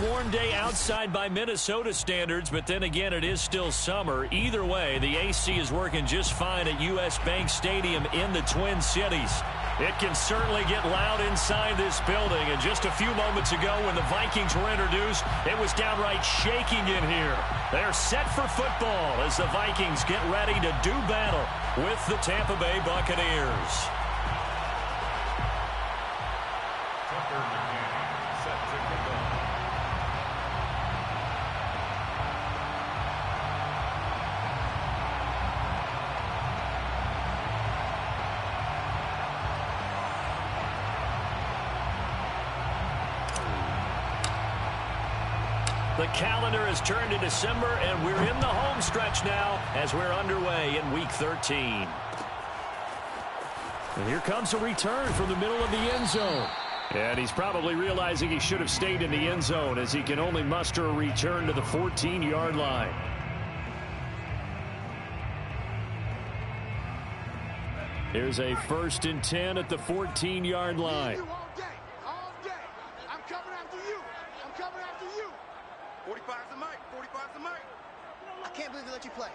warm day outside by Minnesota standards, but then again, it is still summer. Either way, the AC is working just fine at U.S. Bank Stadium in the Twin Cities. It can certainly get loud inside this building, and just a few moments ago when the Vikings were introduced, it was downright shaking in here. They're set for football as the Vikings get ready to do battle with the Tampa Bay Buccaneers. The calendar has turned to December, and we're in the home stretch now as we're underway in Week 13. And here comes a return from the middle of the end zone. And he's probably realizing he should have stayed in the end zone as he can only muster a return to the 14-yard line. Here's a 1st and 10 at the 14-yard line. 45's the mic. 45's the mic. I can't believe they let you play.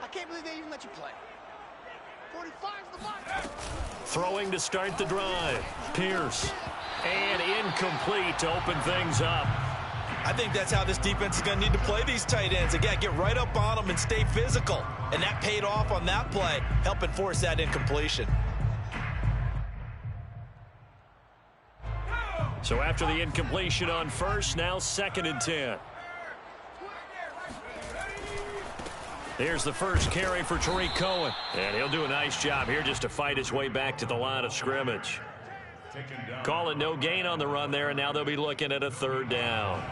I can't believe they even let you play. 45's the mic. Throwing to start the drive. Pierce. And incomplete to open things up. I think that's how this defense is going to need to play these tight ends. Again, get right up on them and stay physical. And that paid off on that play, helping force that incompletion. So after the incompletion on first, now 2nd and 10. Here's the first carry for Tariq Cohen. And he'll do a nice job here just to fight his way back to the line of scrimmage. Call it no gain on the run there, and now they'll be looking at a 3rd down.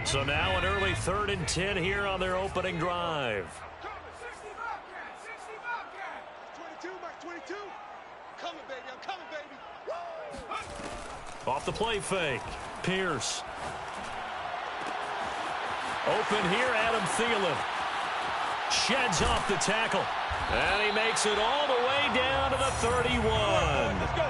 So now an early 3rd and 10 here on their opening drive. 22, Mike, 22. I'm coming, baby. I'm coming, baby. Off the play fake. Pierce. Open here, Adam Thielen. Sheds off the tackle. And he makes it all the way down to the 31. Let's go.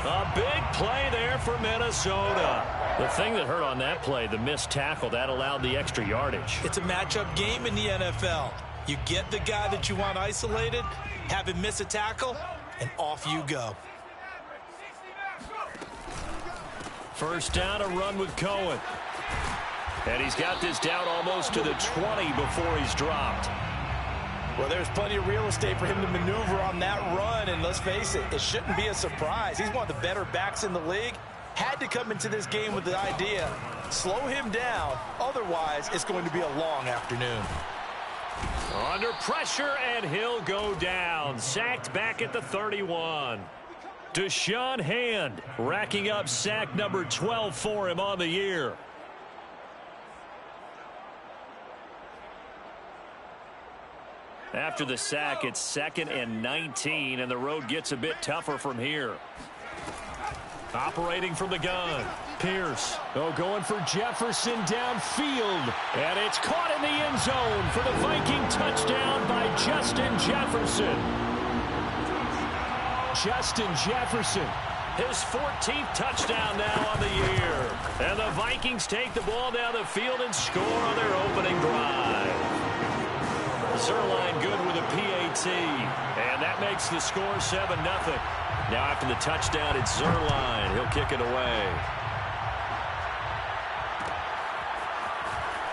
A big play there for Minnesota. The thing that hurt on that play, the missed tackle, that allowed the extra yardage. It's a matchup game in the NFL. You get the guy that you want isolated, have him miss a tackle, and off you go. 1st down, a run with Cohen. And he's got this down almost to the 20 before he's dropped. Well, there's plenty of real estate for him to maneuver on that run, and let's face it, it shouldn't be a surprise. He's one of the better backs in the league. Had to come into this game with the idea, slow him down, otherwise it's going to be a long afternoon. Under pressure, and he'll go down. Sacked back at the 31. Deshaun Hand racking up sack number 12 for him on the year. After the sack, it's 2nd and 19, and the road gets a bit tougher from here. Operating from the gun. Pierce. Going for Jefferson downfield. And it's caught in the end zone for the Viking touchdown by Justin Jefferson. Justin Jefferson. His 14th touchdown now on the year. And the Vikings take the ball down the field and score on their opening drive. Zerline good with a PAT. And that makes the score 7-0. Now after the touchdown, it's Zerline. He'll kick it away.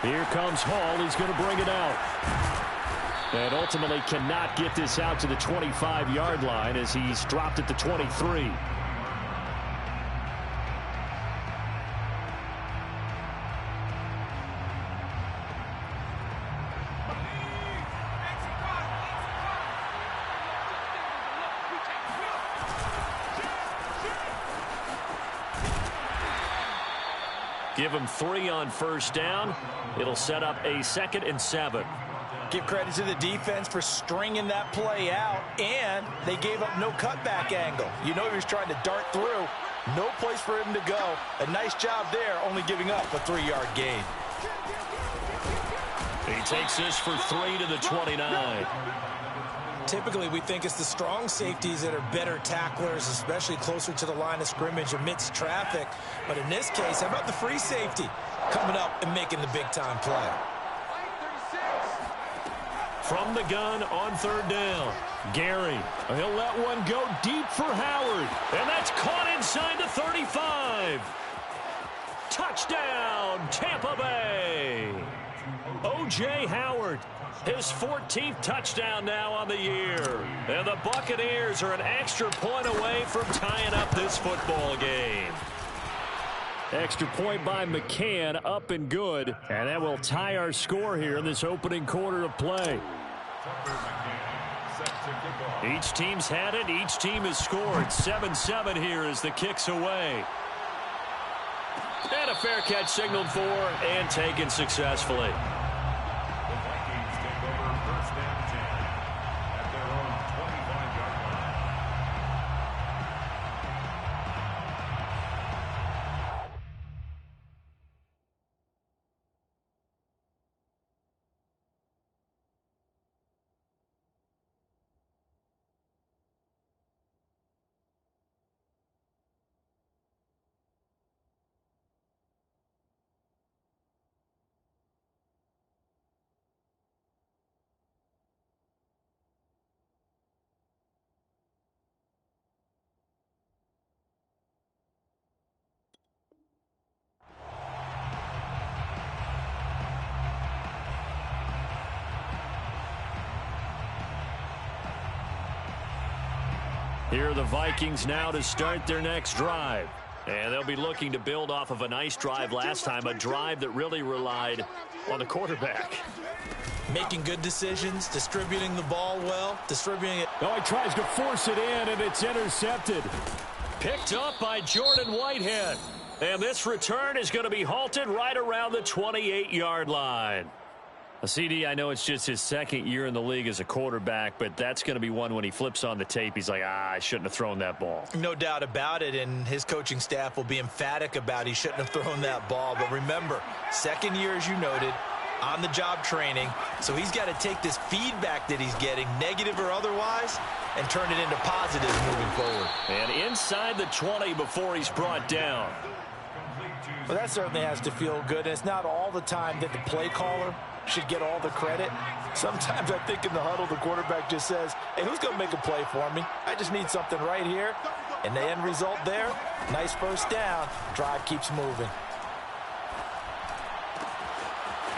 Here comes Hall. He's going to bring it out. And ultimately cannot get this out to the 25-yard line as he's dropped at the 23. Give him 3 on 1st down. It'll set up a 2nd and 7. Give credit to the defense for stringing that play out, and they gave up no cutback angle. You know he was trying to dart through. No place for him to go. A nice job there, only giving up a 3-yard gain. He takes this for 3 to the 29. Typically, we think it's the strong safeties that are better tacklers, especially closer to the line of scrimmage amidst traffic. But in this case, how about the free safety coming up and making the big-time play? From the gun on third down, Gary. He'll let one go deep for Howard. And that's caught inside the 35. Touchdown, Tampa Bay. O.J. Howard, his 14th touchdown now on the year. And the Buccaneers are an extra point away from tying up this football game. Extra point by McCann, up and good. And that will tie our score here in this opening quarter of play. Each team's had it. Each team has scored. 7-7 here as the kick's away. And a fair catch signaled for and taken successfully. Here are the Vikings now to start their next drive. And they'll be looking to build off of a nice drive last time, a drive that really relied on the quarterback. Making good decisions, distributing the ball well, distributing it. Oh, he tries to force it in, and it's intercepted. Picked up by Jordan Whitehead. And this return is going to be halted right around the 28-yard line. CD, I know it's just his second year in the league as a quarterback, but that's going to be one when he flips on the tape, he's like, I shouldn't have thrown that ball. No doubt about it, and his coaching staff will be emphatic about he shouldn't have thrown that ball. But remember, second year, as you noted, on-the-job training, so he's got to take this feedback that he's getting, negative or otherwise, and turn it into positives moving forward. And inside the 20 before he's brought down. Well, that certainly has to feel good, and it's not all the time that the play caller should get all the credit. Sometimes I think in the huddle the quarterback just says, hey, who's going to make a play for me? I just need something right here. And the end result there, nice first down. Drive keeps moving.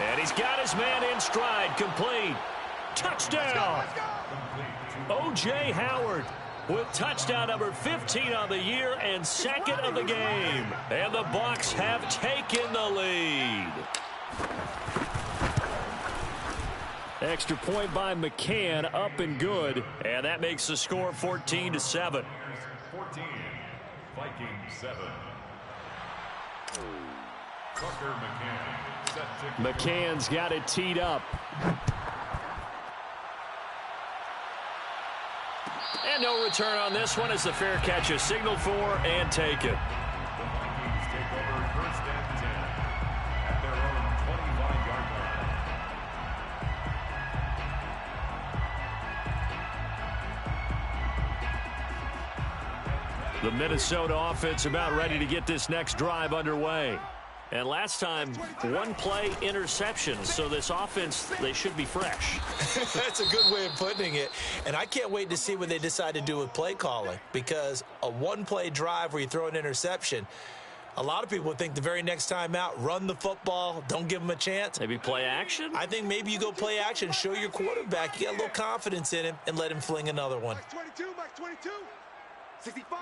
And he's got his man in stride, complete. Touchdown! O.J. Howard with touchdown number 15 on the year and second of the game. And the Bucs have taken the lead. Extra point by McCann, up and good. And that makes the score 14-7. 14, Vikings 7. Tucker McCann set to McCann's got it teed up. And no return on this one as the fair catch is signaled for and taken. The Vikings take over first and 10 at their own 25-yard line. The Minnesota offense about ready to get this next drive underway. And last time, one play interception. So this offense, they should be fresh. That's a good way of putting it. And I can't wait to see what they decide to do with play calling, because a one-play drive where you throw an interception, a lot of people think the very next time out, run the football, don't give them a chance. Maybe play action? I think maybe you go play action, show your quarterback, you got a little confidence in him, and let him fling another one. Max 22, Max 22, 65.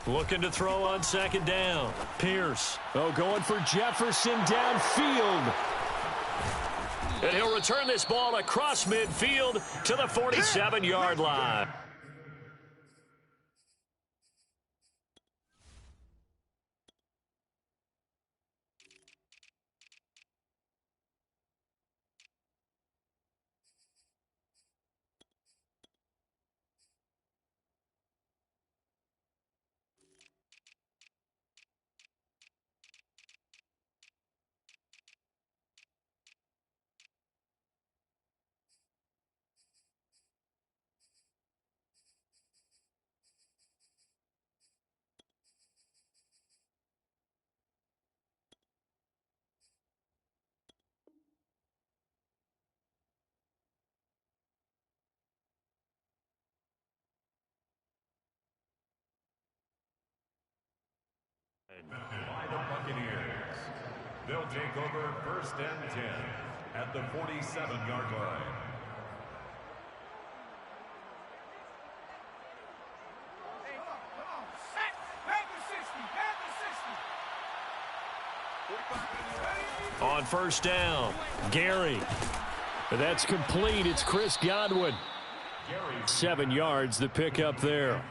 Looking to throw on second down. Pierce. Oh, going for Jefferson downfield. And he'll return this ball across midfield to the 47-yard line. They'll take over 1st and 10 at the 47-yard line. On 1st down, Gary. That's complete. It's Chris Godwin. 7 yards, the pickup there.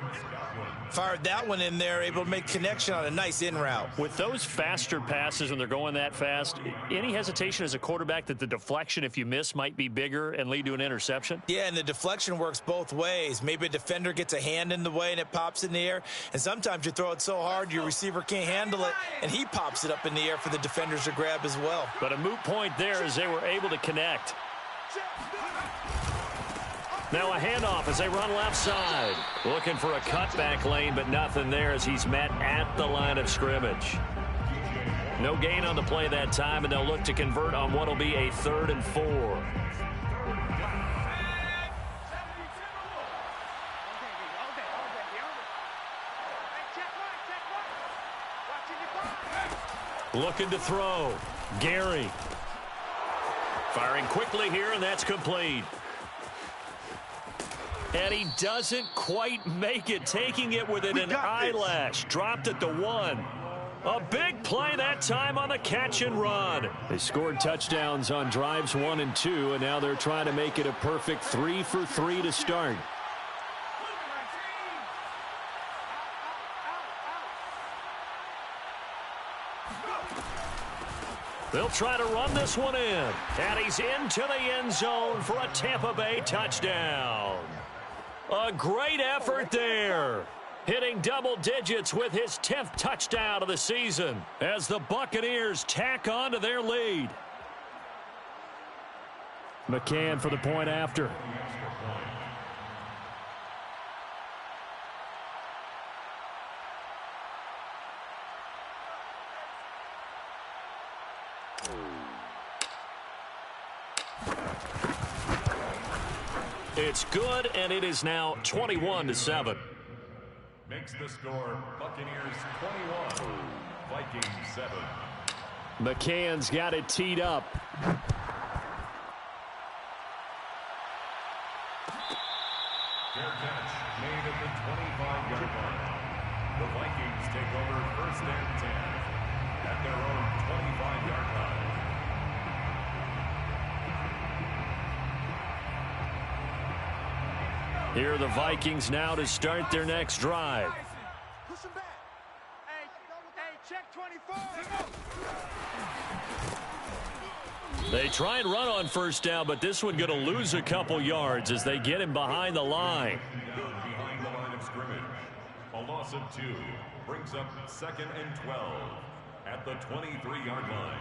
Fired that one in there, able to make connection on a nice in route. With those faster passes when they're going that fast, any hesitation as a quarterback that the deflection, if you miss, might be bigger and lead to an interception? Yeah, and the deflection works both ways. Maybe a defender gets a hand in the way and it pops in the air, and sometimes you throw it so hard your receiver can't handle it, and he pops it up in the air for the defenders to grab as well. But a moot point there as they were able to connect. Now a handoff as they run left side. Looking for a cutback lane, but nothing there as he's met at the line of scrimmage. No gain on the play that time, and they'll look to convert on what will be a 3rd and 4. Looking to throw. Gary. Firing quickly here, and that's complete. And he doesn't quite make it, taking it within an eyelash. Dropped it to 1. A big play that time on the catch and run. They scored touchdowns on drives 1 and 2, and now they're trying to make it a perfect 3 for 3 to start. They'll try to run this one in. And he's into the end zone for a Tampa Bay touchdown. A great effort there. Hitting double digits with his 10th touchdown of the season as the Buccaneers tack on to their lead. McCann for the point after. It's good, and it is now 21-7. Makes the score Buccaneers 21, Vikings 7. McCann's got it teed up. Fair catch made at the 25-yard line. The Vikings take over 1st and 10 at their own 25-yard line. Here are the Vikings now to start their next drive. Push him back. Hey, check 24. They try and run on 1st down, but this one going to lose a couple yards as they get him behind the line. Behind the line of scrimmage. A loss of 2 brings up 2nd and 12 at the 23-yard line.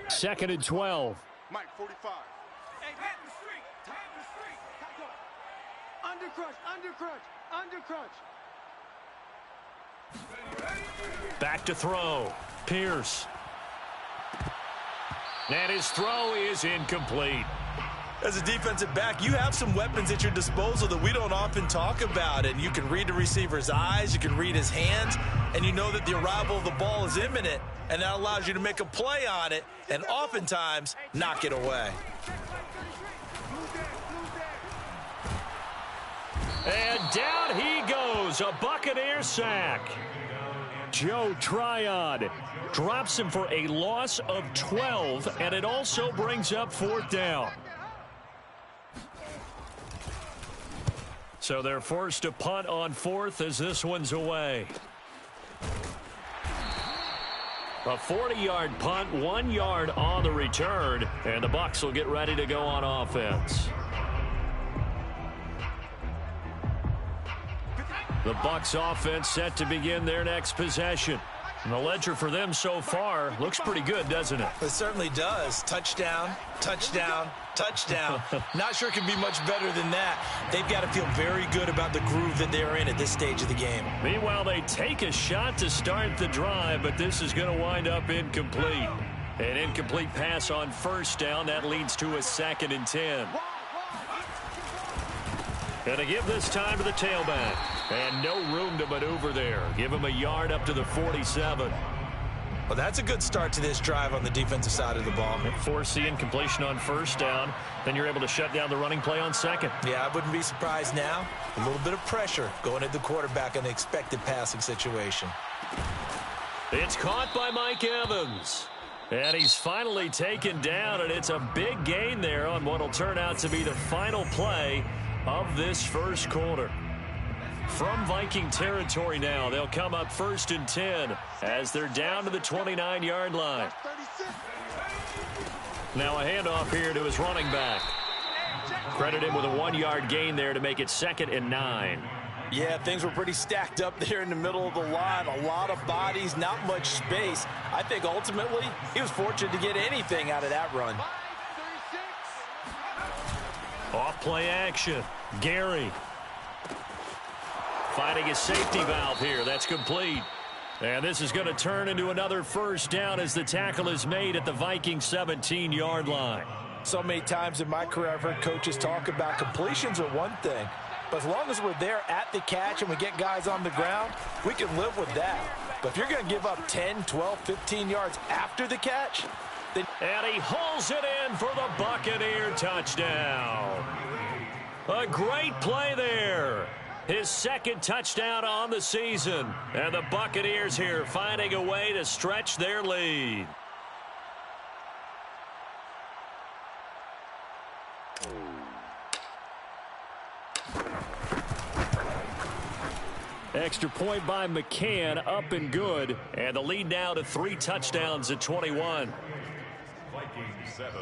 2nd and 12. Mike, 45. Hey, tap the street. Tap the street. Undercrunch. Back to throw. Pierce. And his throw is incomplete. As a defensive back, you have some weapons at your disposal that we don't often talk about. And you can read the receiver's eyes, you can read his hands, and you know that the arrival of the ball is imminent. And that allows you to make a play on it and oftentimes knock it away. And down he goes, a Buccaneer sack. Joe Tryon drops him for a loss of 12, and it also brings up 4th down. So they're forced to punt on 4th as this one's away. A 40-yard punt, 1 yard on the return, and the Bucs will get ready to go on offense. The Bucs offense set to begin their next possession. And the ledger for them so far looks pretty good, doesn't it? It certainly does. Touchdown, touchdown, touchdown. Not sure it can be much better than that. They've got to feel very good about the groove that they're in at this stage of the game. Meanwhile, they take a shot to start the drive, but this is going to wind up incomplete. An incomplete pass on 1st down. That leads to a 2nd and 10. And to give this time to the tailback. And no room to maneuver there. Give him a yard up to the 47. Well, that's a good start to this drive on the defensive side of the ball. Force the incompletion on first down. Then you're able to shut down the running play on second. Yeah, I wouldn't be surprised now. A little bit of pressure going at the quarterback in the expected passing situation. It's caught by Mike Evans. And he's finally taken down, and it's a big gain there on what will turn out to be the final play of this first quarter. From Viking territory now, they'll come up 1st and 10 as they're down to the 29-yard line. Now a handoff here to his running back. Credit him with a 1-yard gain there to make it 2nd and 9. Yeah, things were pretty stacked up there in the middle of the line. A lot of bodies, not much space. I think ultimately he was fortunate to get anything out of that run. Off play action. Gary finding his safety valve here. That's complete. And this is going to turn into another first down as the tackle is made at the Viking 17-yard line. So many times in my career I've heard coaches talk about completions are one thing, but as long as we're there at the catch and we get guys on the ground, we can live with that. But if you're going to give up 10, 12, 15 yards after the catch, then... And he hauls it in for the Buccaneer touchdown. A great play there. His 2nd touchdown on the season. And the Buccaneers here finding a way to stretch their lead. Extra point by McCann, up and good. And the lead now to 3 touchdowns at 21. Vikings 7.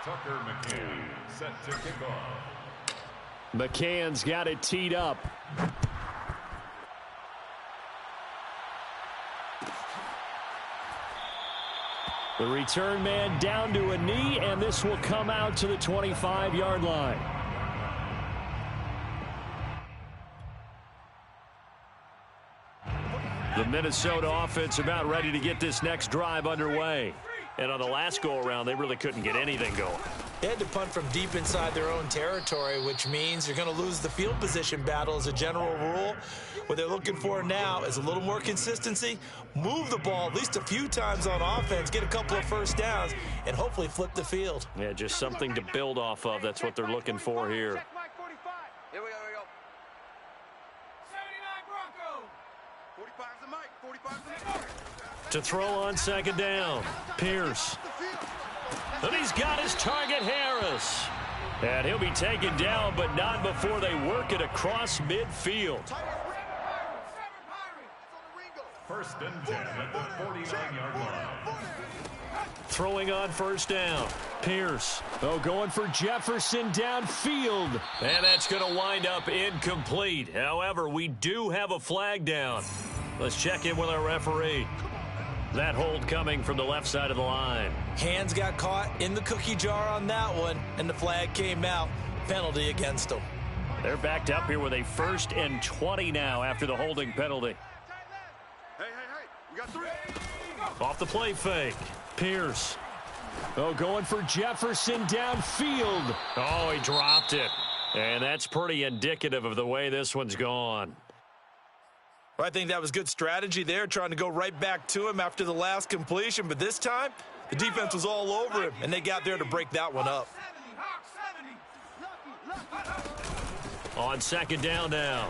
Tucker McCann set to kick off. McCann's got it teed up. The return man down to a knee, and this will come out to the 25-yard line. The Minnesota offense about ready to get this next drive underway. And on the last go-around, they really couldn't get anything going. They had to punt from deep inside their own territory, which means you're going to lose the field position battle as a general rule. What they're looking for now is a little more consistency, move the ball at least a few times on offense, get a couple of first downs, and hopefully flip the field. Yeah, just something to build off of. That's what they're looking for here. Here we go. 79 Broncos. 45's the mic. 45's the mic. To throw on 2nd down. Pierce. And he's got his target, Harris. And he'll be taken down, but not before they work it across midfield. 1st and 10 at the 49-yard line. Throwing on 1st down. Pierce. Oh, going for Jefferson downfield. And that's going to wind up incomplete. However, we do have a flag down. Let's check in with our referee. That hold coming from the left side of the line. Hands got caught in the cookie jar on that one, and the flag came out. Penalty against them. They're backed up here with a 1st and 20 now after the holding penalty. Hey. We got 3. Off the play fake. Pierce. Oh, going for Jefferson downfield. Oh, he dropped it. And that's pretty indicative of the way this one's gone. Well, I think that was good strategy there, trying to go right back to him after the last completion. But this time, the defense was all over him, and they got there to break that one up. On 2nd down now,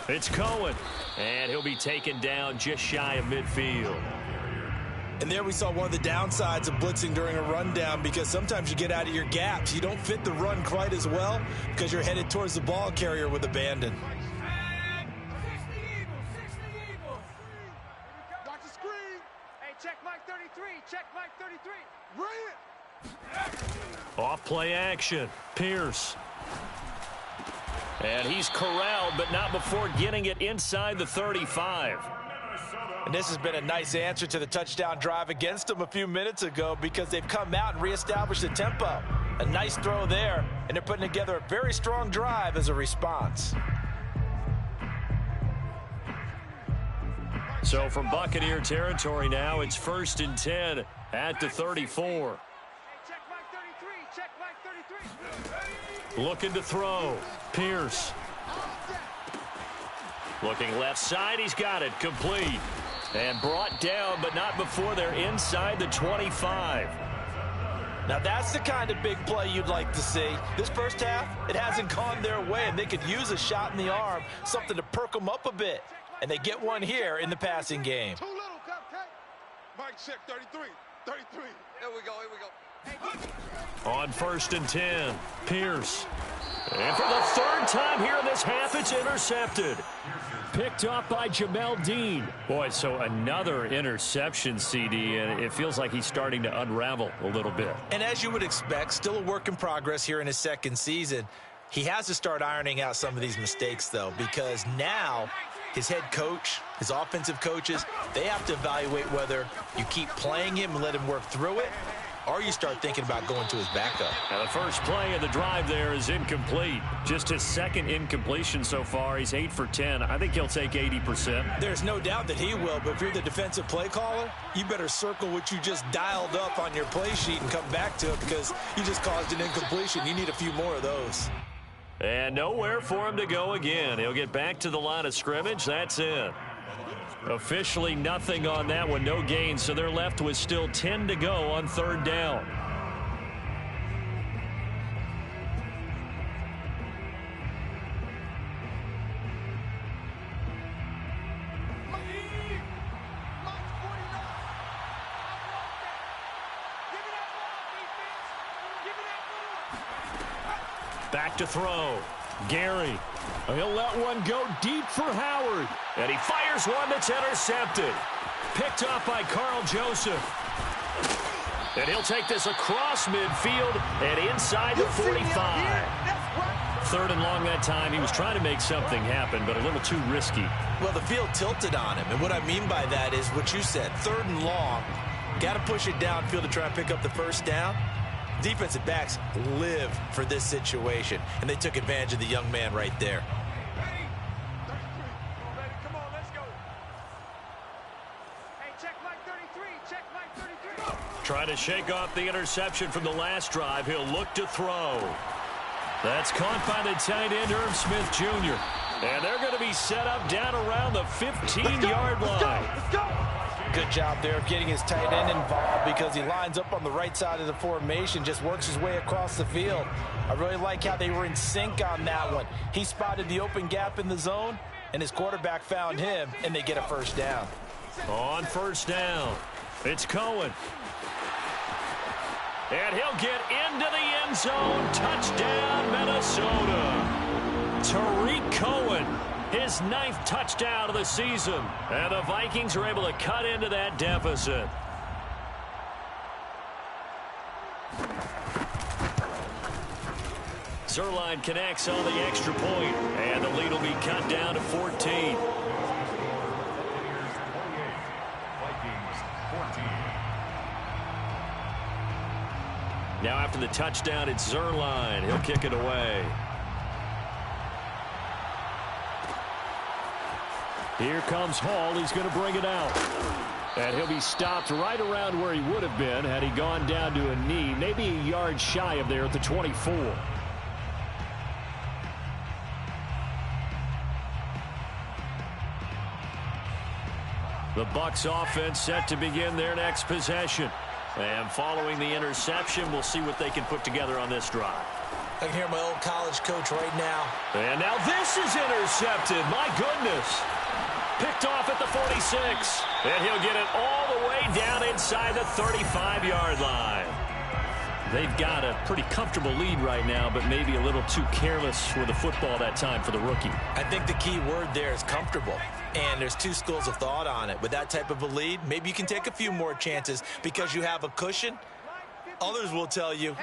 it's Cohen. And he'll be taken down just shy of midfield. And there we saw one of the downsides of blitzing during a rundown, because sometimes you get out of your gaps. You don't fit the run quite as well because you're headed towards the ball carrier with abandon. Check Mike 33. Check Mike 33. Bring it. Off play action. Pierce. And he's corralled, but not before getting it inside the 35. And this has been a nice answer to the touchdown drive against them a few minutes ago, because they've come out and reestablished the tempo. A nice throw there, and they're putting together a very strong drive as a response. So from Buccaneer territory now, it's 1st and 10 at the 34. Check Mike 33. Check Mike 33. Looking to throw. Pierce. Looking left side, he's got it. Complete. And brought down, but not before they're inside the 25. Now that's the kind of big play you'd like to see. This first half, it hasn't gone their way, and they could use a shot in the arm, something to perk them up a bit. And they get one here in the passing game. Too little, cupcake. Mike check, 33. 33. Here we go, here we go. On 1st and 10, Pierce. And for the third time here in this half, it's intercepted. Picked off by Jamel Dean. Boy, so another interception, CD, and it feels like he's starting to unravel a little bit. And as you would expect, still a work in progress here in his second season. He has to start ironing out some of these mistakes, though, because now his head coach, his offensive coaches, they have to evaluate whether you keep playing him and let him work through it, or you start thinking about going to his backup. Now the first play of the drive there is incomplete. Just his second incompletion so far. He's 8 for 10. I think he'll take 80%. There's no doubt that he will, but if you're the defensive play caller, you better circle what you just dialed up on your play sheet and come back to it because you just caused an incompletion. You need a few more of those. And nowhere for him to go again. He'll get back to the line of scrimmage. That's it. Officially nothing on that one, no gain, so they're left with still 10 to go on 3rd down. Back to throw. Gary. He'll let one go deep for Howard. And he fires one that's intercepted. Picked off by Carl Joseph. And he'll take this across midfield and inside the 45. 3rd and long that time. He was trying to make something happen, but a little too risky. Well, the field tilted on him. And what I mean by that is what you said. 3rd and long. Got to push it downfield to try and pick up the first down. Defensive backs live for this situation, and they took advantage of the young man right there. Come on, let's go. Hey, check Mike 33. Check Mike 33. Trying to shake off the interception from the last drive. He'll look to throw. That's caught by the tight end, Irv Smith Jr. And they're going to be set up down around the 15-yard line. Let's go. Good job there of getting his tight end involved because he lines up on the right side of the formation, just works his way across the field. I really like how they were in sync on that one. He spotted the open gap in the zone, and his quarterback found him, and they get a first down. On 1st down, it's Cohen. And he'll get into the end zone. Touchdown, Minnesota. Tariq Cohen. His 9th touchdown of the season. And the Vikings are able to cut into that deficit. Zerline connects on the extra point, and the lead will be cut down to 14. Vikings 14. Now after the touchdown, it's Zerline. He'll kick it away. Here comes Hall. He's going to bring it out. And he'll be stopped right around where he would have been had he gone down to a knee, maybe a yard shy of there at the 24. The Bucs offense set to begin their next possession. And following the interception, we'll see what they can put together on this drive. I can hear my old college coach right now. And now this is intercepted. My goodness. Picked off at the 46. And he'll get it all the way down inside the 35-yard line. They've got a pretty comfortable lead right now, but maybe a little too careless with the football that time for the rookie. I think the key word there is comfortable. And there's two schools of thought on it. With that type of a lead, maybe you can take a few more chances because you have a cushion. Others will tell you,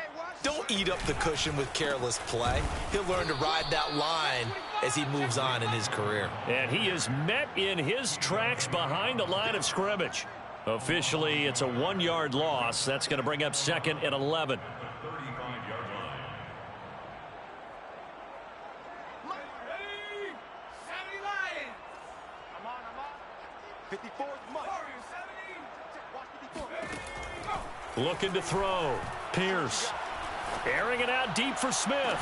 don't eat up the cushion with careless play. He'll learn to ride that line as he moves on in his career. And he is met in his tracks behind the line of scrimmage. Officially, it's a 1-yard loss. That's going to bring up 2nd and 11. 35-yard line. 54 is Mike. Watch 54. Looking to throw. Pierce. Airing it out deep for Smith.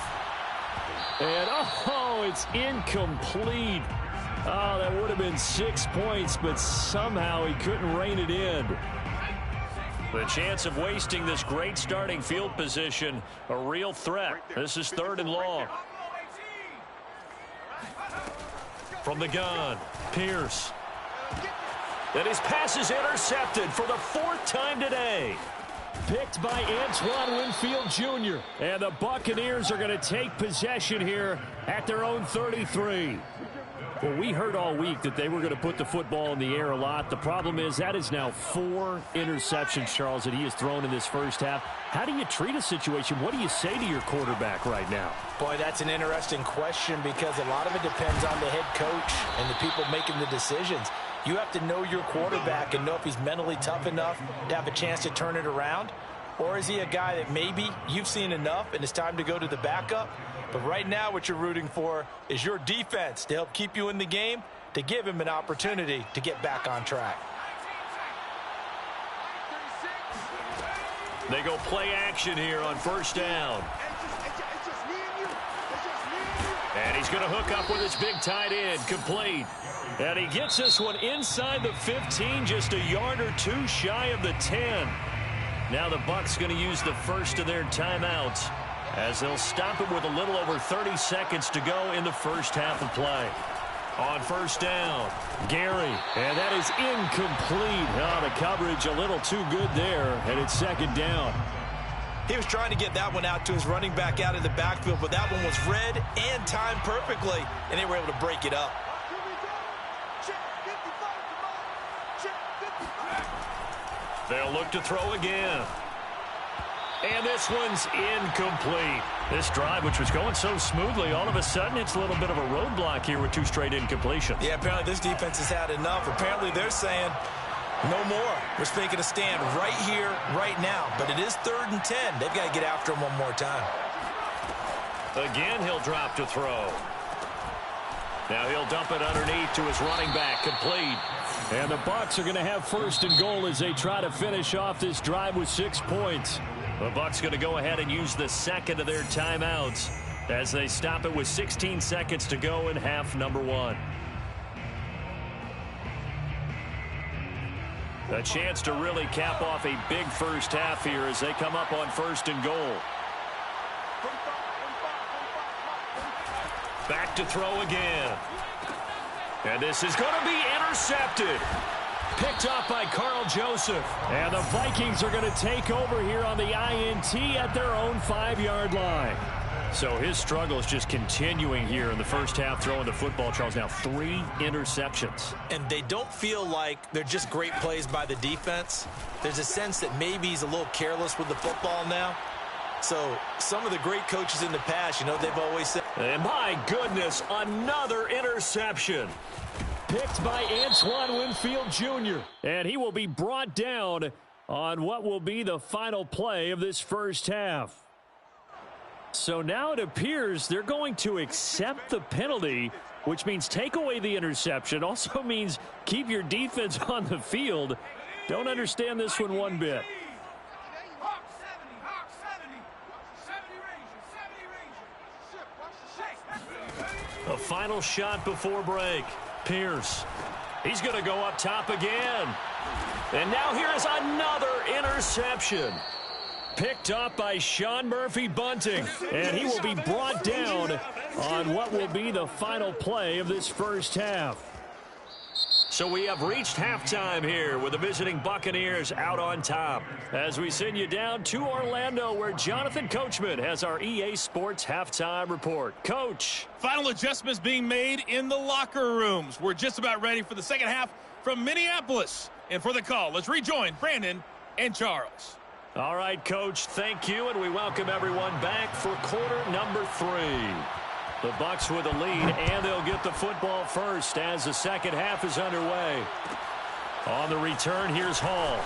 And, oh, it's incomplete. Oh, that would have been 6 points, but somehow he couldn't rein it in. The chance of wasting this great starting field position, a real threat. This is 3rd and long. From the gun, Pierce. And his pass is intercepted for the 4th time today. Picked by Antoine Winfield Jr. And the Buccaneers are going to take possession here at their own 33. Well, we heard all week that they were going to put the football in the air a lot. The problem is that is now 4 interceptions, Charles, that he has thrown in this first half. How do you treat a situation? What do you say to your quarterback right now? Boy, that's an interesting question because a lot of it depends on the head coach and the people making the decisions. You have to know your quarterback and know if he's mentally tough enough to have a chance to turn it around. Or is he a guy that maybe you've seen enough and it's time to go to the backup? But right now what you're rooting for is your defense to help keep you in the game, to give him an opportunity to get back on track. They go play action here on 1st down. And he's going to hook up with his big tight end, complete. And he gets this one inside the 15, just a yard or 2 shy of the 10. Now the Bucs going to use the first of their timeouts as they'll stop it with a little over 30 seconds to go in the first half of play. On 1st down, Gary, and that is incomplete. Oh, the coverage a little too good there, and it's 2nd down. He was trying to get that one out to his running back out of the backfield, but that one was read and timed perfectly, and they were able to break it up. They'll look to throw again. And this one's incomplete. This drive, which was going so smoothly, all of a sudden it's a little bit of a roadblock here with 2 straight incompletions. Yeah, apparently this defense has had enough. Apparently they're saying, no more. We're making a stand right here, right now. But it is 3rd and 10. They've got to get after him one more time. Again, he'll drop to throw. Now he'll dump it underneath to his running back, complete. And the Bucs are going to have 1st and goal as they try to finish off this drive with 6 points. The Bucs going to go ahead and use the 2nd of their timeouts as they stop it with 16 seconds to go in half number 1. A chance to really cap off a big first half here as they come up on 1st and goal. Back to throw again. And this is going to be intercepted. Picked up by Carl Joseph. And the Vikings are going to take over here on the INT at their own 5-yard line. So his struggle is just continuing here in the first half, throwing the football. Charles, now 3 interceptions. And they don't feel like they're just great plays by the defense. There's a sense that maybe he's a little careless with the football now. So some of the great coaches in the past, you know, they've always said. And my goodness, another interception. Picked by Antoine Winfield Jr. And he will be brought down on what will be the final play of this first half. So now it appears they're going to accept the penalty, which means take away the interception. Also means keep your defense on the field. Don't understand this one bit. A final shot before break. Pierce. He's going to go up top again. And now here is another interception. Picked up by Sean Murphy-Bunting. And he will be brought down on what will be the final play of this first half. So we have reached halftime here with the visiting Buccaneers out on top. As we send you down to Orlando, where Jonathan Coachman has our EA Sports halftime report. Coach. Final adjustments being made in the locker rooms. We're just about ready for the second half from Minneapolis. And for the call, let's rejoin Brandon and Charles. All right, Coach, thank you, and we welcome everyone back for quarter number 3. The Bucs with a lead, and they'll get the football first as the second half is underway. On the return, here's Hall.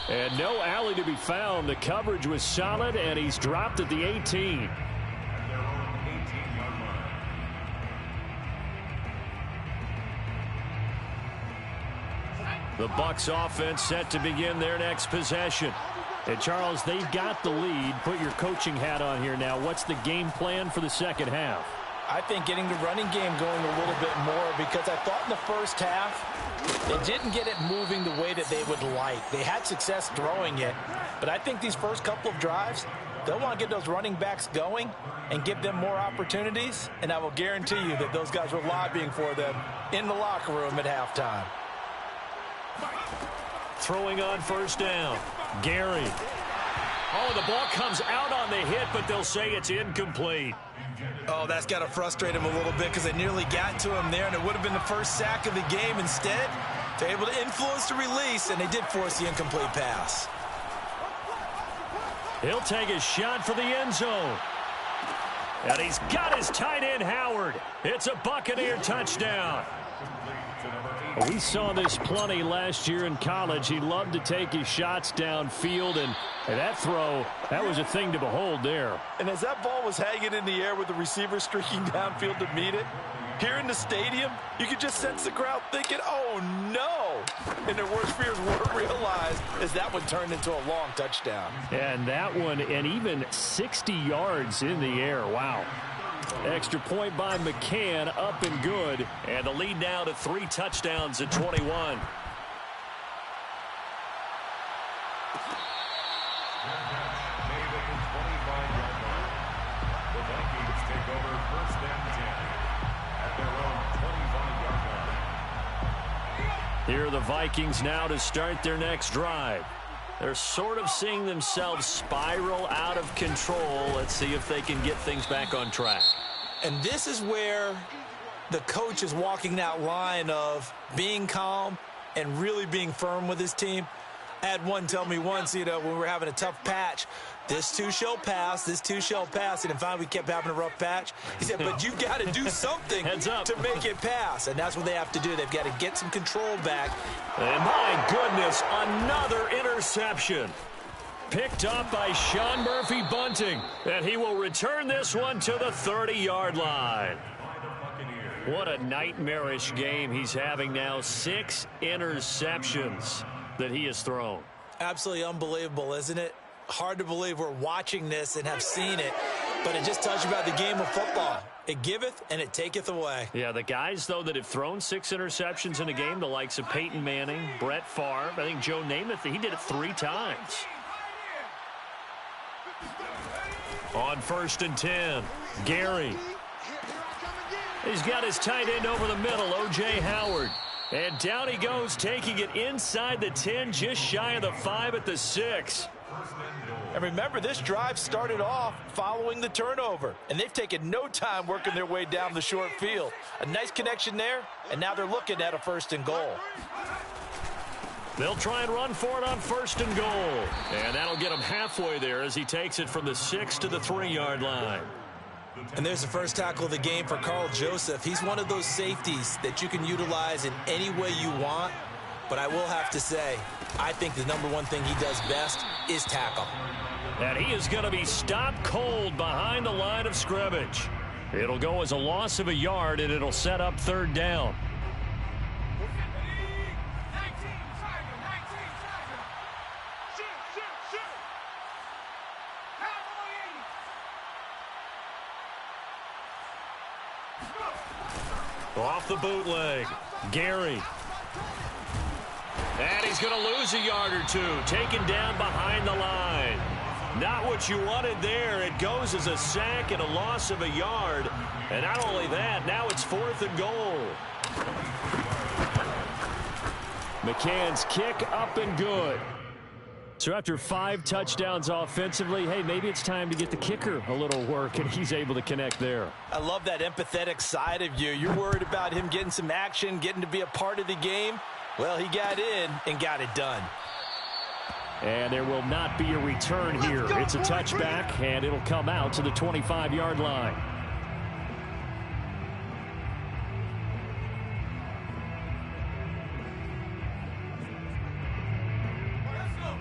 And no alley to be found. The coverage was solid, and he's dropped at the 18. The Bucs offense set to begin their next possession. And, Charles, they've got the lead. Put your coaching hat on here now. What's the game plan for the second half? I think getting the running game going a little bit more, because I thought in the first half they didn't get it moving the way that they would like. They had success throwing it, but I think these first couple of drives, they'll want to get those running backs going and give them more opportunities, and I will guarantee you that those guys were lobbying for them in the locker room at halftime. Throwing on first down. Gary. Oh, the ball comes out on the hit, but they'll say it's incomplete. Oh, that's got to frustrate him a little bit, because they nearly got to him there, and it would have been the first sack of the game. Instead, they're able to influence the release, and they did force the incomplete pass. He'll take a shot for the end zone. And he's got his tight end, Howard. It's a Buccaneer touchdown. We saw this plenty last year in college. He loved to take his shots downfield, and that throw, that was a thing to behold there. And as that ball was hanging in the air with the receiver streaking downfield to meet it, here in the stadium, you could just sense the crowd thinking, oh, no. And their worst fears weren't realized as that one turned into a long touchdown. And that one, and even 60 yards in the air. Wow. Extra point by McCann, up and good. And the lead now to 3 touchdowns at 21. Here are the Vikings now to start their next drive. They're sort of seeing themselves spiral out of control. Let's see if they can get things back on track. And this is where the coach is walking that line of being calm and really being firm with his team. I had one tell me once, when we were having a tough patch, this too shall pass, this too shall pass. And then finally we kept having a rough patch. He said, but you've got to do something to make it pass. And that's what they have to do. They've got to get some control back. And my goodness, another interception. Picked up by Sean Murphy-Bunting. And he will return this one to the 30-yard line. What a nightmarish game he's having now. 6 interceptions that he has thrown. Absolutely unbelievable, isn't it? Hard to believe we're watching this and have seen it, but it just tells you about the game of football. It giveth and it taketh away. Yeah, the guys, though, that have thrown 6 interceptions in a game, the likes of Peyton Manning, Brett Favre, I think Joe Namath, he did it 3 times. On 1st and 10, Gary. He's got his tight end over the middle, O.J. Howard. And down he goes, taking it inside the 10, just shy of the 5 at the 6. And remember, this drive started off following the turnover, and they've taken no time working their way down the short field. A nice connection there, and now they're looking at a 1st and goal. They'll try and run for it on 1st and goal. And that'll get him halfway there as he takes it from the 6 to the 3-yard line. And there's the first tackle of the game for Carl Joseph. He's one of those safeties that you can utilize in any way you want. But I will have to say, I think the number one thing he does best is tackle. And he is going to be stopped cold behind the line of scrimmage. It'll go as a loss of a yard, and it'll set up 3rd down. Off the bootleg, Gary. And he's going to lose a yard or 2, taken down behind the line. Not what you wanted there. It goes as a sack and a loss of a yard. And not only that, now it's 4th and goal. McCann's kick up and good. So after 5 touchdowns offensively, hey, maybe it's time to get the kicker a little work, and he's able to connect there. I love that empathetic side of you. You're worried about him getting some action, getting to be a part of the game. Well, he got in and got it done. And there will not be a return here. It's a touchback, and it'll come out to the 25-yard line.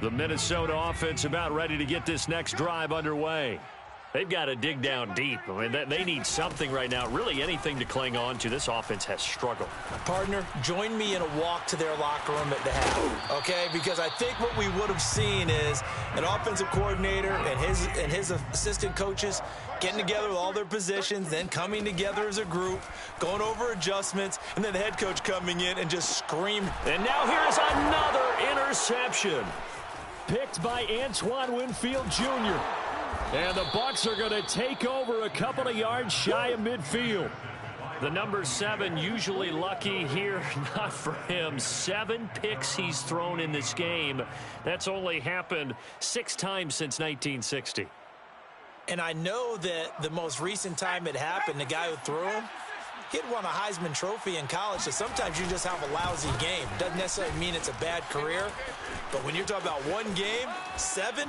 The Minnesota offense about ready to get this next drive underway. They've got to dig down deep. I mean, they need something right now, really anything to cling on to. This offense has struggled. Partner, join me in a walk to their locker room at the half, okay? Because I think what we would have seen is an offensive coordinator and his assistant coaches getting together with all their positions, then coming together as a group, going over adjustments, and then the head coach coming in and just screaming. And now here's another interception. Picked by Antoine Winfield Jr. And the Bucs are going to take over a couple of yards shy of midfield. The number 7 usually lucky here. Not for him. 7 picks he's thrown in this game. That's only happened 6 times since 1960. And I know that the most recent time it happened, the guy who threw him, he had won a Heisman Trophy in college, so sometimes you just have a lousy game. Doesn't necessarily mean it's a bad career, but when you're talking about one game, 7,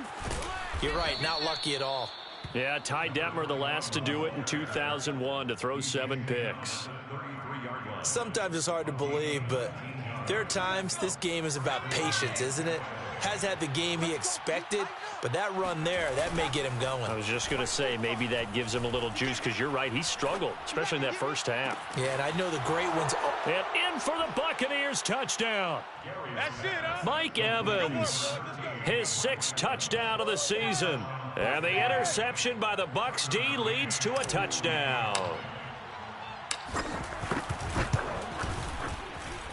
you're right, not lucky at all. Yeah, Ty Detmer, the last to do it in 2001, to throw 7 picks. Sometimes it's hard to believe, but there are times this game is about patience, isn't it? Has had the game he expected, but that run there, that may get him going. I was just going to say, maybe that gives him a little juice, because you're right, he struggled, especially in that first half. Yeah, and I know the great ones. And in for the Buccaneers, touchdown. That's it, huh? Mike Evans, his 6th touchdown of the season. And the interception by the Bucs D leads to a touchdown.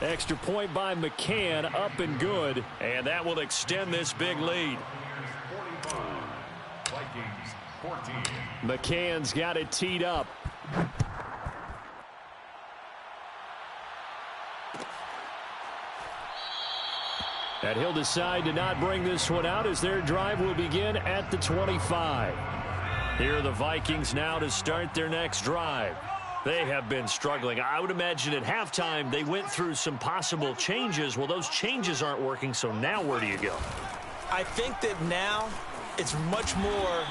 Extra point by McCann, up and good. And that will extend this big lead. Vikings 14. McCann's got it teed up. And he'll decide to not bring this one out as their drive will begin at the 25. Here are the Vikings now to start their next drive. They have been struggling. I would imagine at halftime they went through some possible changes. Well, those changes aren't working, so now where do you go? I think that now it's much more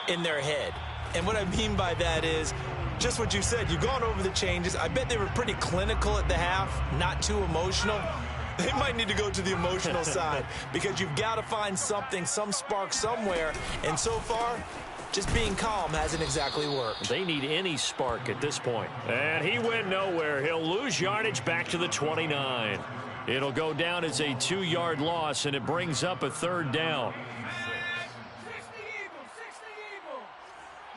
in their head. And what I mean by that is just what you said. You've gone over the changes. I bet they were pretty clinical at the half, not too emotional. They might need to go to the emotional side because you've got to find something, some spark somewhere. And so far, just being calm hasn't exactly worked. They need any spark at this point. And he went nowhere. He'll lose yardage back to the 29. It'll go down as a 2-yard loss, and it brings up a 3rd down.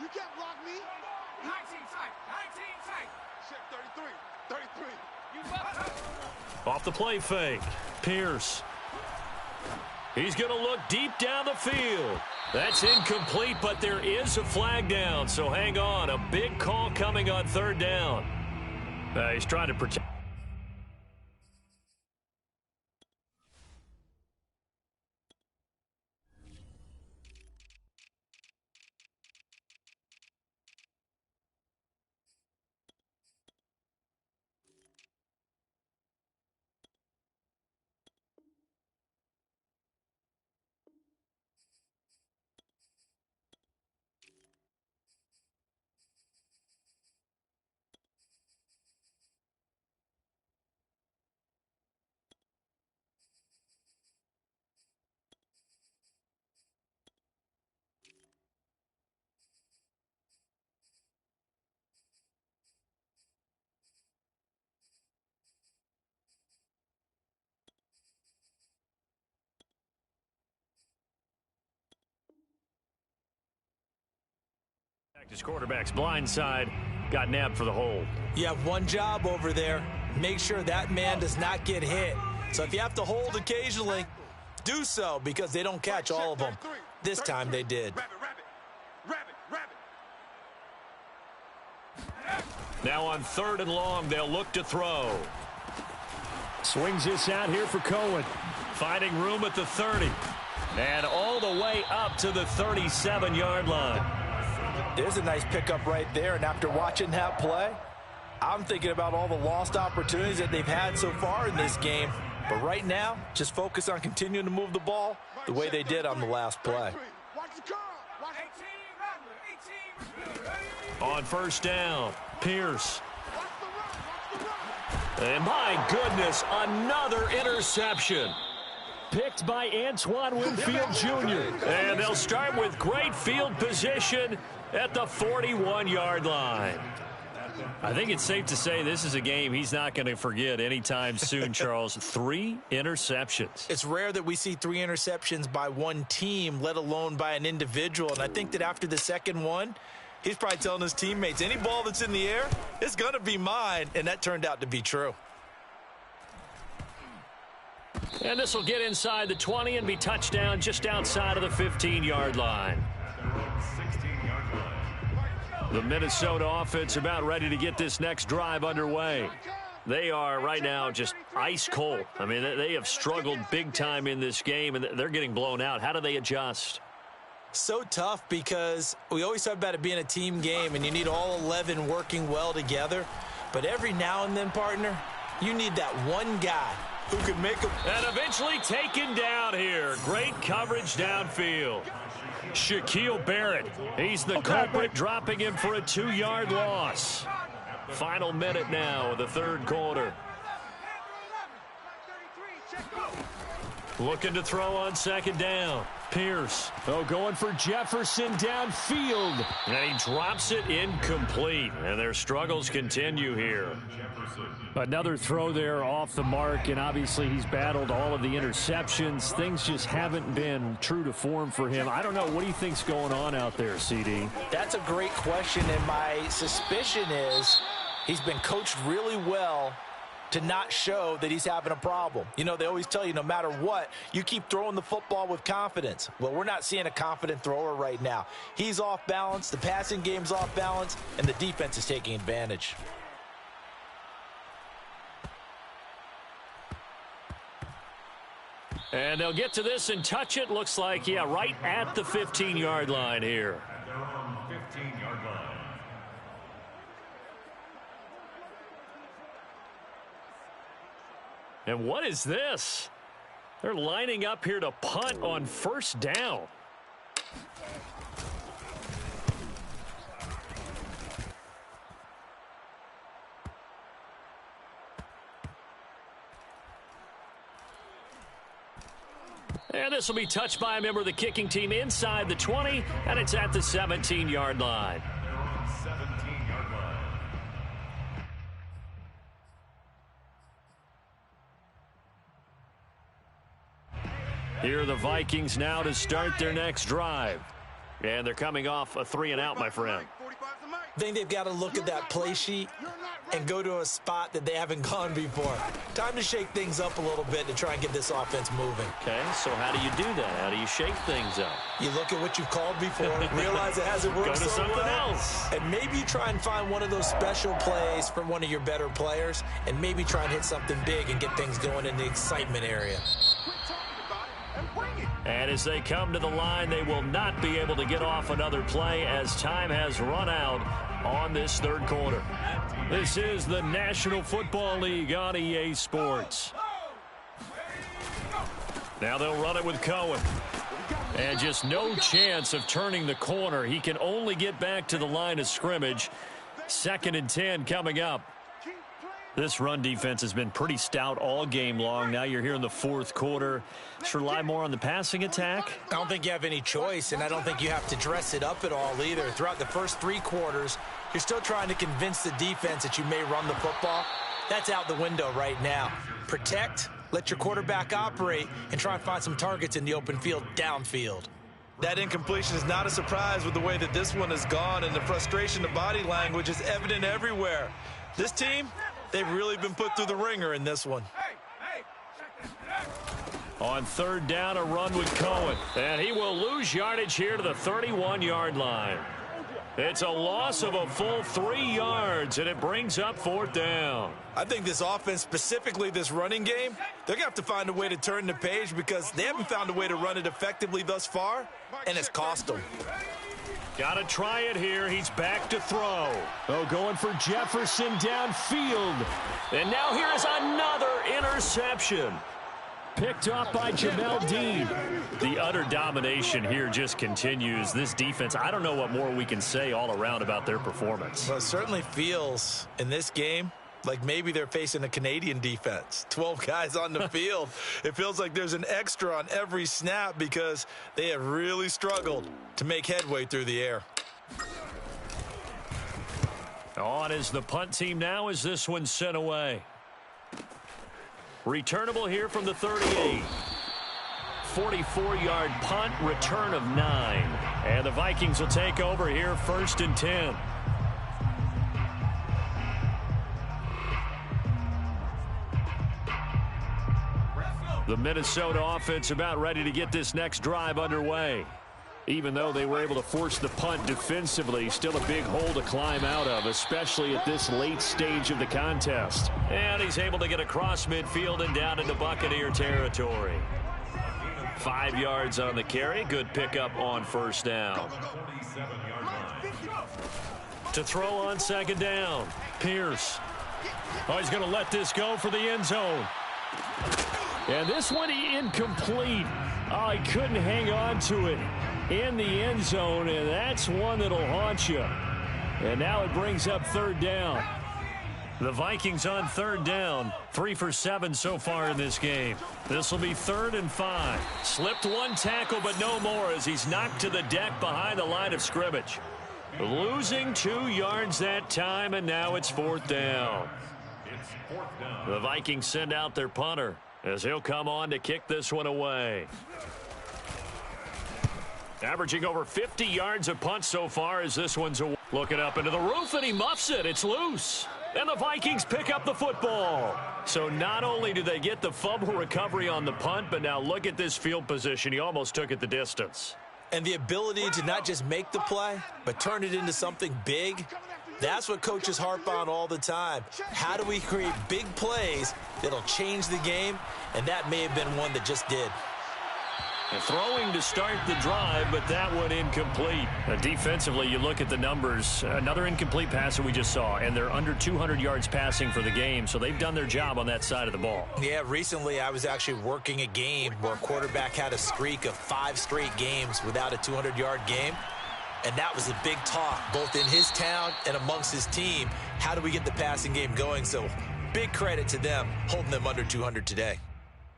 You can't block me. 19 tight. 19 tight. Check 33. 33. Off the play fake. Pierce. He's going to look deep down the field. That's incomplete, but there is a flag down, so hang on. A big call coming on 3rd down. He's trying to protect. His quarterback's blind side got nabbed for the hold. You have one job over there. Make sure that man does not get hit. So if you have to hold occasionally, do so because they don't catch all of them. This time they did. Now on 3rd and long, they'll look to throw. Swings this out here for Cohen. Finding room at the 30. And all the way up to the 37-yard line. There's a nice pickup right there, and after watching that play, I'm thinking about all the lost opportunities that they've had so far in this game. But right now, just focus on continuing to move the ball the way they did on the last play. On 1st down, Pierce. And my goodness, another interception. picked by Antoine Winfield Jr. And they'll start with great field position at the 41-yard line. I think it's safe to say this is a game he's not going to forget anytime soon, Charles. 3 interceptions. It's rare that we see 3 interceptions by one team, let alone by an individual. And I think that after the second one, he's probably telling his teammates, any ball that's in the air, it's going to be mine. And that turned out to be true. And this will get inside the 20 and be touchdown just outside of the 15-yard line. The Minnesota offense about ready to get this next drive underway. They are right now just ice cold. I mean, they have struggled big time in this game, and they're getting blown out. How do they adjust? So tough because we always talk about it being a team game, and you need all 11 working well together. But every now and then, partner, you need that one guy who can make them. And eventually taken down here. Great coverage downfield. Shaquille Barrett, he's the culprit, dropping him for a 2-yard loss. Final minute now of the third quarter. Looking to throw on second down. Pierce, going for Jefferson downfield. And he drops it incomplete. And their struggles continue here. Another throw there off the mark, and obviously he's battled all of the interceptions. Things just haven't been true to form for him. I don't know. What do you think's going on out there, CD? That's a great question, and my suspicion is he's been coached really well to not show that he's having a problem. You know, they always tell you no matter what, you keep throwing the football with confidence. Well, we're not seeing a confident thrower right now. He's off balance, the passing game's off balance, and the defense is taking advantage. And they'll get to this and touch it. Looks like, yeah, right at the 15-yard line here. At their own 15-yard line. And what is this? They're lining up here to punt on first down. And this will be touched by a member of the kicking team inside the 20, and it's at the 17-yard line. Their own 17-yard line. Here are the Vikings now to start their next drive. And they're coming off a 3-and-out, my friend. I think they've got to look at that play sheet and go to a spot that they haven't gone before. Time to shake things up a little bit to try and get this offense moving. Okay, so how do you do that? How do you shake things up? You look at what you've called before, realize it hasn't worked Go to so something well, else. and maybe you try and find one of those special plays from one of your better players, and maybe try and hit something big and get things going in the excitement area. And as they come to the line, they will not be able to get off another play as time has run out on this third quarter. This is the National Football League on EA Sports. Now they'll run it with Cohen. And just no chance of turning the corner. He can only get back to the line of scrimmage. 2nd and 10 coming up. This run defense has been pretty stout all game long. Now you're here in the fourth quarter. Just rely more on the passing attack. I don't think you have any choice, and I don't think you have to dress it up at all either. Throughout the first 3 quarters, you're still trying to convince the defense that you may run the football. That's out the window right now. Protect, let your quarterback operate, and try and find some targets in the open field downfield. That incompletion is not a surprise with the way that this one has gone, and the frustration, the body language is evident everywhere. This team, they've really been put through the ringer in this one. On third down, a run with Cohen. And he will lose yardage here to the 31-yard line. It's a loss of a full 3 yards, and it brings up 4th down. I think this offense, specifically this running game, they're going to have to find a way to turn the page because they haven't found a way to run it effectively thus far, and it's cost them. Got to try it here. He's back to throw. Going for Jefferson downfield. And now here is another interception. Picked off by Jamel Dean. The utter domination here just continues. This defense, I don't know what more we can say all around about their performance. Well, it certainly feels in this game Like maybe they're facing a Canadian defense. 12 guys on the field. It feels like there's an extra on every snap because they have really struggled to make headway through the air. On is the punt team now as this one's sent away. Returnable here from the 38. 44-yard punt, return of 9. And the Vikings will take over here, 1st and 10. The Minnesota offense about ready to get this next drive underway. Even though they were able to force the punt defensively, still a big hole to climb out of, especially at this late stage of the contest. And he's able to get across midfield and down into Buccaneer territory. 5 yards on the carry. Good pickup on 1st down. To throw on 2nd down. Pierce. Oh, he's going to let this go for the end zone. And this one incomplete. Oh, he couldn't hang on to it in the end zone, and that's one that'll haunt you. And now it brings up 3rd down. The Vikings on 3rd down, 3 for 7 so far in this game. This will be 3rd and 5. Slipped one tackle, but no more as he's knocked to the deck behind the line of scrimmage. Losing 2 yards that time, and now it's 4th down. The Vikings send out their punter as he'll come on to kick this one away. Averaging over 50 yards a punt so far as this one's looking up into the roof, and he muffs it. It's loose. And the Vikings pick up the football. So not only do they get the fumble recovery on the punt, but now look at this field position. He almost took it the distance. And the ability to not just make the play, but turn it into something big. That's what coaches harp on all the time. How do we create big plays that'll change the game? And that may have been one that just did. And throwing to start the drive, but that one incomplete. Defensively, you look at the numbers. Another incomplete pass that we just saw, and they're under 200 yards passing for the game, so they've done their job on that side of the ball. Yeah, recently I was actually working a game where a quarterback had a streak of 5 straight games without a 200-yard game. And that was a big talk, both in his town and amongst his team. How do we get the passing game going? So big credit to them holding them under 200 today.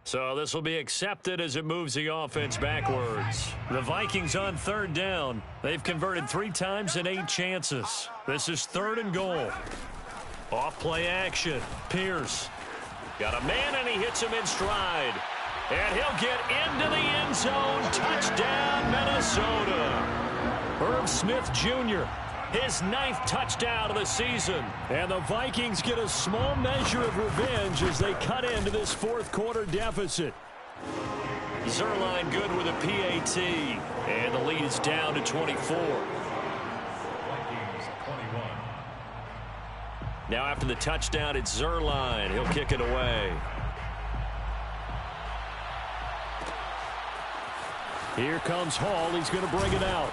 So this will be accepted as it moves the offense backwards. The Vikings on 3rd down. They've converted 3 times in 8 chances. This is 3rd and goal. Off play action. Pierce. Got a man and he hits him in stride. And he'll get into the end zone. Touchdown, Minnesota. Irv Smith Jr., his 9th touchdown of the season. And the Vikings get a small measure of revenge as they cut into this 4th quarter deficit. Zerline good with a PAT. And the lead is down to 24. Now after the touchdown, it's Zerline. He'll kick it away. Here comes Hall. He's going to bring it out.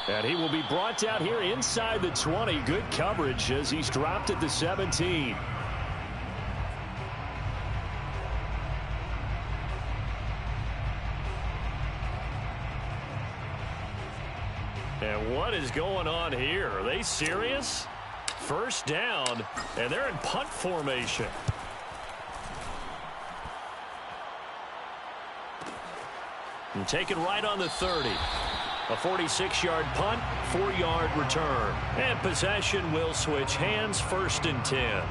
And he will be brought out here inside the 20. Good coverage as he's dropped at the 17. And what is going on here? Are they serious? 1st down, and they're in punt formation. And taken right on the 30. A 46-yard punt, 4-yard return. And possession will switch hands, 1st and 10.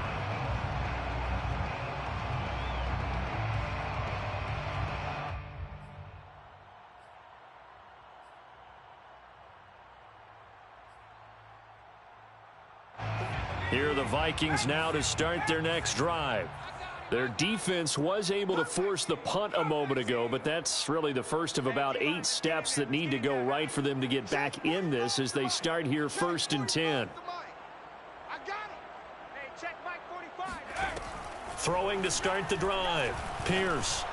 Here are the Vikings now to start their next drive. Their defense was able to force the punt a moment ago, but that's really the first of about 8 steps that need to go right for them to get back in this as they start here 1st and 10. Throwing to start the drive. Pierce.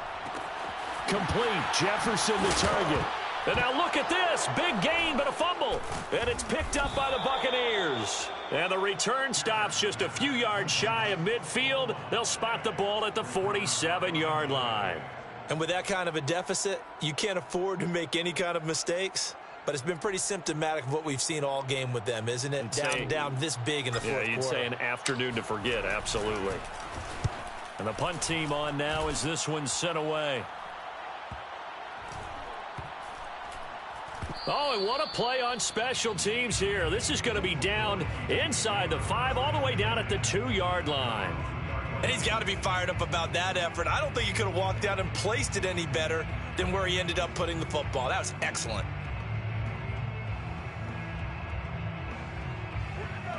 Complete. Jefferson the target. And now look at this. Big gain, but a fumble. And it's picked up by the Buccaneers. And the return stops just a few yards shy of midfield. They'll spot the ball at the 47-yard line. And with that kind of a deficit, you can't afford to make any kind of mistakes. but it's been pretty symptomatic of what we've seen all game with them, isn't it? Down this big in the fourth quarter. You'd say an afternoon to forget, absolutely. And the punt team on now as this one's sent away. Oh, and what a play on special teams here. This is going to be down inside the 5, all the way down at the 2-yard line. And he's got to be fired up about that effort. I don't think he could have walked down and placed it any better than where he ended up putting the football. That was excellent.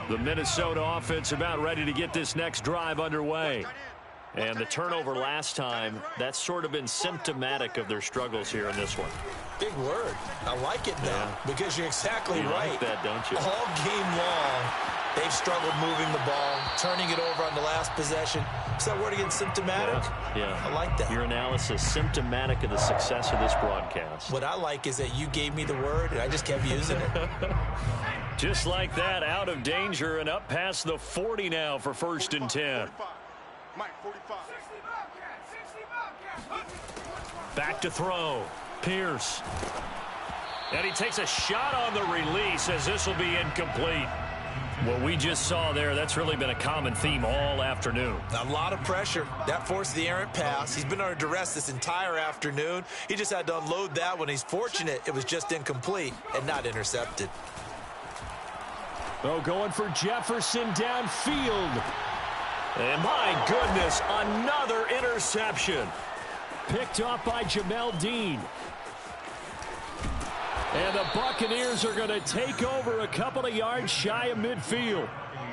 The Minnesota offense about ready to get this next drive underway. And the turnover last time, that's sort of been symptomatic of their struggles here in this one. Big word. I like it, though, because you're exactly right. Like that, don't you? All game long, they've struggled moving the ball, turning it over on the last possession. Is that word again, symptomatic? Yeah. I like that. Your analysis, symptomatic of the success of this broadcast. What I like is that you gave me the word, and I just kept using it. Just like that, out of danger and up past the 40 now for 1st and 10. Back to throw. Pierce. And he takes a shot on the release as this will be incomplete. What we just saw there, that's really been a common theme all afternoon. A lot of pressure. That forced the errant pass. He's been under duress this entire afternoon. He just had to unload that one. He's fortunate it was just incomplete and not intercepted. Oh, going for Jefferson downfield. And my goodness, another interception. Picked off by Jamel Dean. And the Buccaneers are going to take over a couple of yards shy of midfield.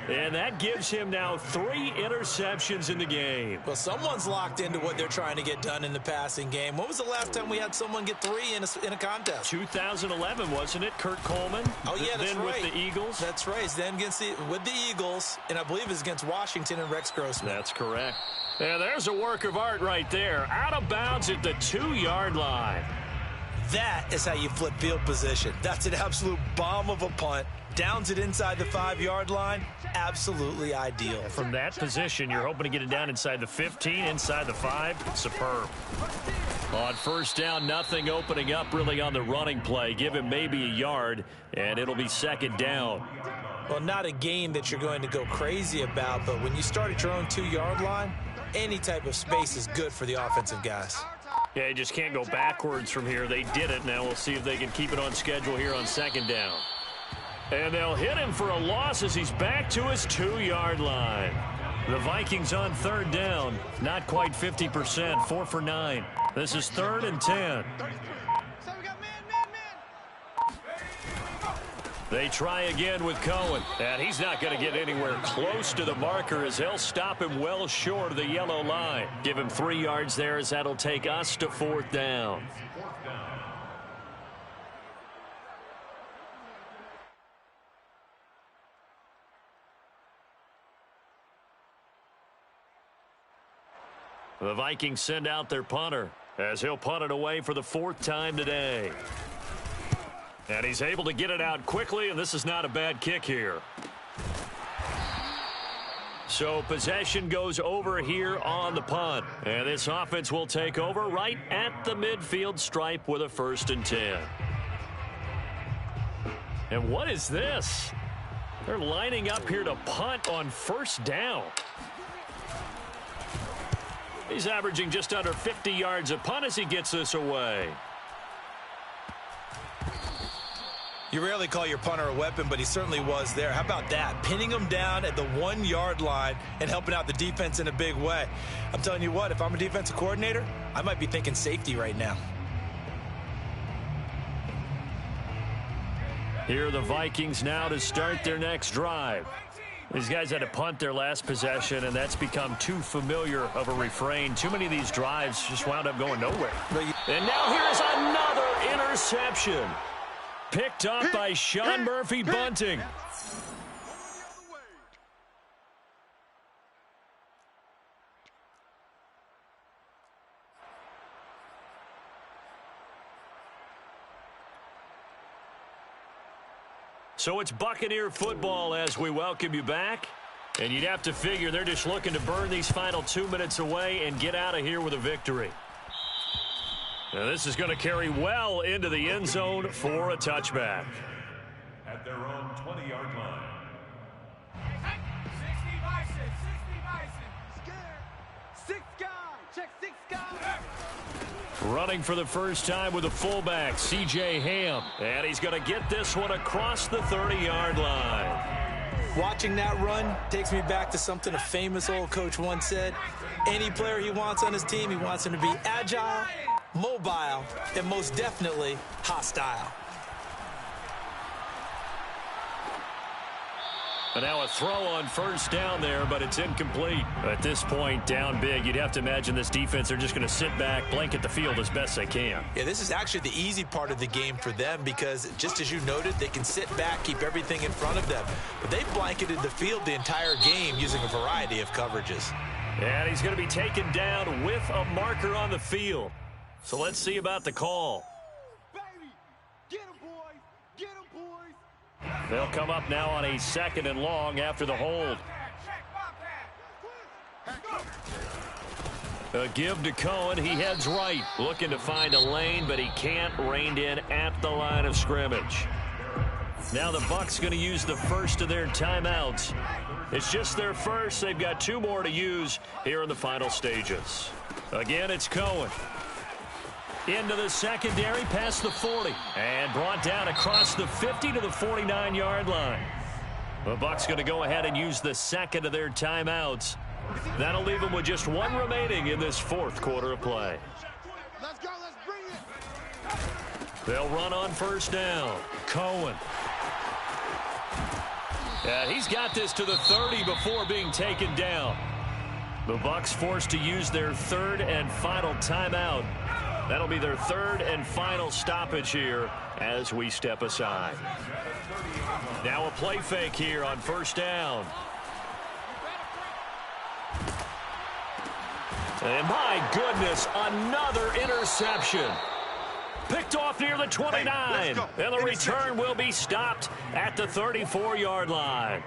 And that gives him now 3 interceptions in the game. Well, someone's locked into what they're trying to get done in the passing game. When was the last time we had someone get 3 in a contest? 2011, wasn't it? Kurt Coleman. Oh, yeah, that's then right. with the Eagles. That's right. Then with the Eagles, and I believe it's against Washington and Rex Grossman. That's correct. And there's a work of art right there. Out of bounds at the 2-yard line. That is how you flip field position. That's an absolute bomb of a punt. Downs it inside the 5-yard line. Absolutely ideal. From that position, you're hoping to get it down inside the 15, inside the 5. Superb. On 1st down, nothing opening up really on the running play. Give him maybe a yard, and it'll be 2nd down. Well, not a game that you're going to go crazy about, but when you start at your own 2-yard line, any type of space is good for the offensive guys. Yeah, you just can't go backwards from here. They did it. Now we'll see if they can keep it on schedule here on 2nd down. And they'll hit him for a loss as he's back to his 2-yard line. The Vikings on 3rd down. Not quite 50%. 4 for 9. This is 3rd and 10. They try again with Cohen. And he's not going to get anywhere close to the marker as they'll stop him well short of the yellow line. Give him 3 yards there as that'll take us to 4th down. The Vikings send out their punter as he'll punt it away for the 4th time today. And he's able to get it out quickly, and this is not a bad kick here. So possession goes over here on the punt. And this offense will take over right at the midfield stripe with a 1st and 10. And what is this? They're lining up here to punt on 1st down. He's averaging just under 50 yards a punt as he gets this away. You rarely call your punter a weapon, but he certainly was there. How about that? Pinning him down at the 1-yard line and helping out the defense in a big way. I'm telling you what, if I'm a defensive coordinator, I might be thinking safety right now. Here are the Vikings now to start their next drive. These guys had to punt their last possession, and that's become too familiar of a refrain. Too many of these drives just wound up going nowhere. And now here's another interception. Picked up by Sean Murphy Bunting. So it's Buccaneer football as we welcome you back. And you'd have to figure they're just looking to burn these final 2 minutes away and get out of here with a victory. Now this is going to carry well into the end zone for a touchback. At their own 20-yard line. 60 Bison, 60 Bison. Scared. 6 guy. Check 6 guy. Running for the first time with a fullback, C.J. Ham. And he's going to get this one across the 30-yard line. Watching that run takes me back to something a famous old coach once said. Any player he wants on his team, he wants him to be agile, mobile, and most definitely hostile. And now a throw on first down there, but it's incomplete. At this point, down big, you'd have to imagine this defense are just going to sit back, blanket the field as best they can. Yeah, this is actually the easy part of the game for them because, just as you noted, they can sit back, keep everything in front of them. But they blanketed the field the entire game using a variety of coverages. And he's going to be taken down with a marker on the field. So let's see about the call. Baby, get him, boys. Get him, boys. They'll come up now on a 2nd and long after the hold. A give to Cohen. He heads right, looking to find a lane, but he can't. Reined in at the line of scrimmage. Now the Bucs going to use the first of their timeouts. It's just their first. They've got 2 more to use here in the final stages. Again, it's Cohen. Into the secondary, past the 40, and brought down across the 50 to the 49-yard line. The Bucs going to go ahead and use the 2nd of their timeouts. That'll leave them with just 1 remaining in this 4th quarter of play. Let's go, let's bring it. They'll run on first down. Cohen. Yeah, he's got this to the 30 before being taken down. The Bucs forced to use their 3rd and final timeout. That'll be their 3rd and final stoppage here as we step aside. Now a play fake here on first down. And my goodness, another interception. Picked off near the 29. And the return will be stopped at the 34-yard line.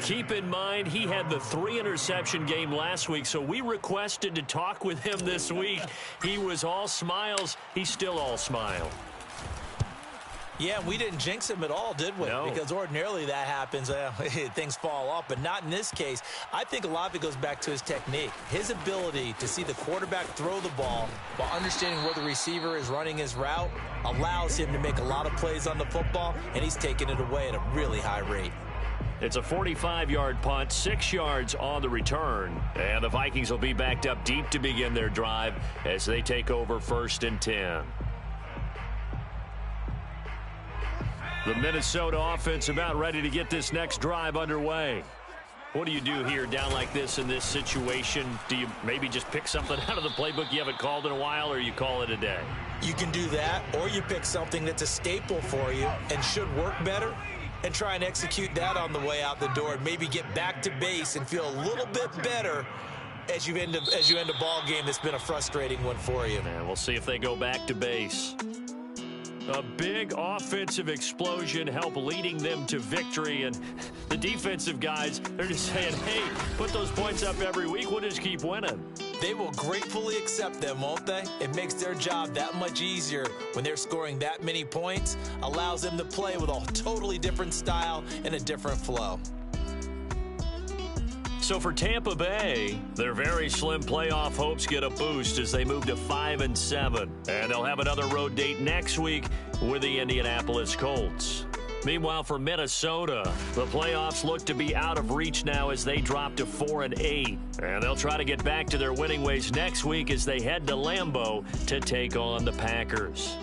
Keep in mind, he had the 3-interception game last week, so we requested to talk with him this week. He was all smiles. He's still all smile. Yeah, we didn't jinx him at all, did we? No. Because ordinarily that happens. Things fall off, but not in this case. I think a lot of it goes back to his technique. His ability to see the quarterback throw the ball while understanding where the receiver is running his route allows him to make a lot of plays on the football, and he's taking it away at a really high rate. It's a 45-yard punt, 6 yards on the return. And the Vikings will be backed up deep to begin their drive as they take over 1st and 10. The Minnesota offense about ready to get this next drive underway. What do you do here down like this in this situation? Do you maybe just pick something out of the playbook you haven't called in a while, or you call it a day? You can do that, or you pick something that's a staple for you and should work better and try and execute that on the way out the door and maybe get back to base and feel a little bit better as you end a ball game that's been a frustrating one for you. And we'll see if they go back to base. A big offensive explosion helped leading them to victory, and the defensive guys, they're just saying, hey, put those points up every week, we'll just keep winning. They will gratefully accept them, won't they? It makes their job that much easier when they're scoring that many points, allows them to play with a totally different style and a different flow. So for Tampa Bay, their very slim playoff hopes get a boost as they move to 5-7. And they'll have another road date next week with the Indianapolis Colts. Meanwhile, for Minnesota, the playoffs look to be out of reach now as they drop to 4-8. And they'll try to get back to their winning ways next week as they head to Lambeau to take on the Packers.